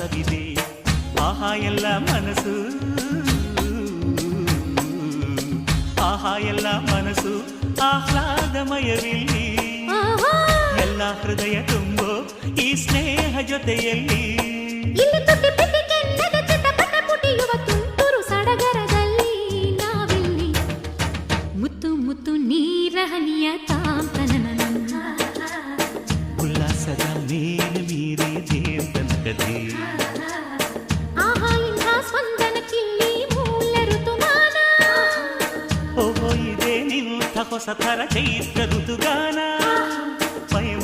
ಉಲ್ಲಾಸವಿದೆ ಆಹಾ ಎಲ್ಲ ಮನಸ್ಸು ಆಹಾ ಎಲ್ಲ ಮನಸ್ಸು ಆಹ್ಲಾದಮಯವಿಲ್ಲಿ ಎಲ್ಲ ಹೃದಯ ತುಂಬೋ ಈ ಸ್ನೇಹ ಜೊತೆಯಲ್ಲಿ ಇಲ್ಲಿ ತುಟಿ ಪಿಟಿ ಕೆನ್ನದ ಚಿಟಪಟ ಪುಟಿಯುವ ತುಂತುರು ಸಡಗರದಲ್ಲಿ ನಾವಿಲ್ಲಿ ಮುತ್ತು ಮುತ್ತು ನೀರ ಹನಿಯ ತಾಂತನನ ಉಲ್ಲಾಸದ ಮೇಲೆ ಮೀರಿ ದೇವತನಕದೆ ಆಹಾ ಇಂಥ ಸ್ಪಂದನಕ್ಕಿಲ್ಲಿ ಮೂಲ ಋತುಮಾನ ಓಹೋ ಇದೆ ನಿಂಥ ಹೊಸ ಥರ ಚೈತ್ರ ಋತುಗಾನ